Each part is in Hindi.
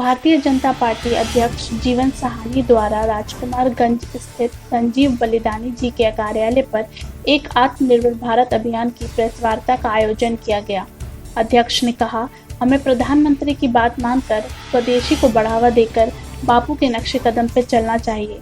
भारतीय जनता पार्टी अध्यक्ष जीवन साहनी द्वारा राजकुमारगंज स्थित संजीव बलिदानी जी के कार्यालय पर एक आत्मनिर्भर भारत अभियान की प्रेस वार्ता का आयोजन किया गया। अध्यक्ष ने कहा, हमें प्रधानमंत्री की बात मानकर स्वदेशी को बढ़ावा देकर बापू के नक्शे कदम पर चलना चाहिए।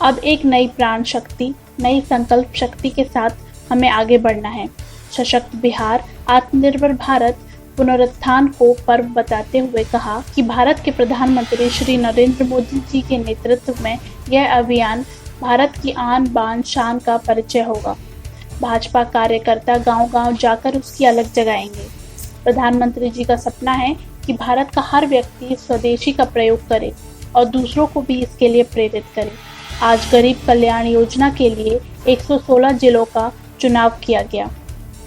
अब एक नई प्राण शक्ति, नई संकल्प शक्ति के साथ हमें आगे बढ़ना है। सशक्त बिहार, आत्मनिर्भर भारत पुनरुत्थान को पर्व बताते हुए कहा कि भारत के प्रधानमंत्री श्री नरेंद्र मोदी जी के नेतृत्व में यह अभियान भारत की आन बान शान का परिचय होगा। भाजपा कार्यकर्ता गांव-गांव जाकर उसकी अलग जगाएंगे। प्रधानमंत्री जी का सपना है कि भारत का हर व्यक्ति स्वदेशी का प्रयोग करे और दूसरों को भी इसके लिए प्रेरित करे। आज गरीब कल्याण योजना के लिए 116 जिलों का चुनाव किया गया,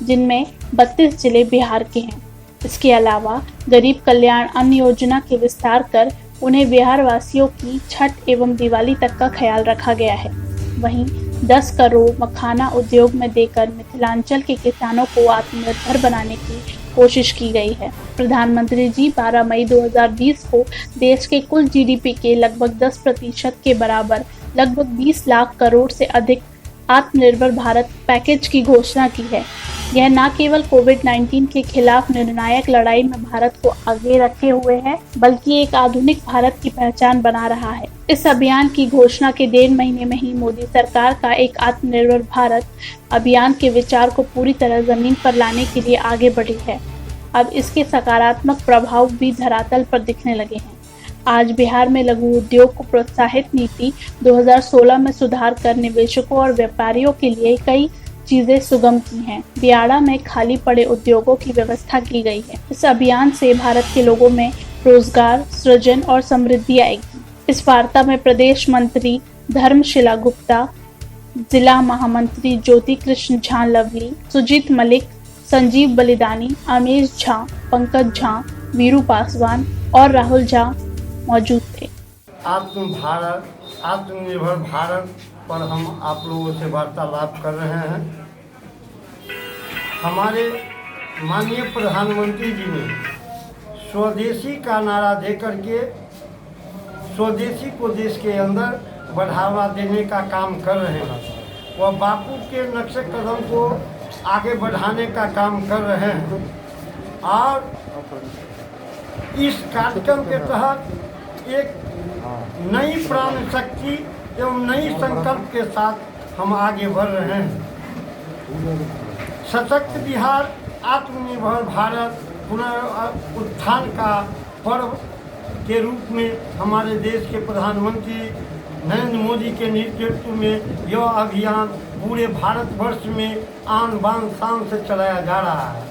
जिनमें 32 जिले बिहार के हैं। इसके अलावा गरीब कल्याण अन्न योजना के विस्तार कर उन्हें बिहार वासियों की छठ एवं दिवाली तक का ख्याल रखा गया है। वहीं 10 करोड़ मखाना उद्योग में देकर मिथिलांचल के किसानों को आत्मनिर्भर बनाने की कोशिश की गई है। प्रधानमंत्री जी 12 मई 2020 को देश के कुल जीडीपी के लगभग 10% के बराबर लगभग 20 लाख करोड़ से अधिक आत्मनिर्भर भारत पैकेज की घोषणा की है। यह न केवल कोविड-19 के खिलाफ निर्णायक लड़ाई में भारत को आगे रखे हुए है, बल्कि एक आधुनिक भारत की पहचान बना रहा है। इस अभियान की घोषणा के 1.5 महीने में ही मोदी सरकार का एक आत्मनिर्भर भारत अभियान के विचार को पूरी तरह जमीन पर लाने के लिए आगे बढ़ी है। अब इसके सकारात्मक प्रभाव भी धरातल पर दिखने लगे हैं। आज बिहार में लघु उद्योग को प्रोत्साहित नीति 2016 में सुधार कर निवेशकों और व्यापारियों के लिए कई चीजें सुगम की हैं। बियाड़ा में खाली पड़े उद्योगों की व्यवस्था की गई है। इस अभियान से भारत के लोगों में रोजगार सृजन और समृद्धि आएगी। इस वार्ता में प्रदेश मंत्री धर्मशिला गुप्ता, जिला महामंत्री ज्योति कृष्ण झा लवली, सुजीत मलिक, संजीव बलिदानी, अमीर झा, पंकज झा, वीरू पासवान और राहुल झा मौजूद थे। आत्मनिर्भर भारत पर हम आप लोगों से वार्तालाप कर रहे हैं। हमारे माननीय प्रधानमंत्री जी ने स्वदेशी का नारा दे करके स्वदेशी को देश के अंदर बढ़ावा देने का काम कर रहे हैं। वह बापू के नक्शे कदम को आगे बढ़ाने का काम कर रहे हैं और इस कार्यक्रम के तहत एक नई प्राण शक्ति एवं नई संकल्प के साथ हम आगे बढ़ रहे हैं। सशक्त बिहार, आत्मनिर्भर भारत पुनरुत्थान का पर्व के रूप में हमारे देश के प्रधानमंत्री नरेंद्र मोदी के नेतृत्व में यह अभियान पूरे भारतवर्ष में आन बान शान से चलाया जा रहा है।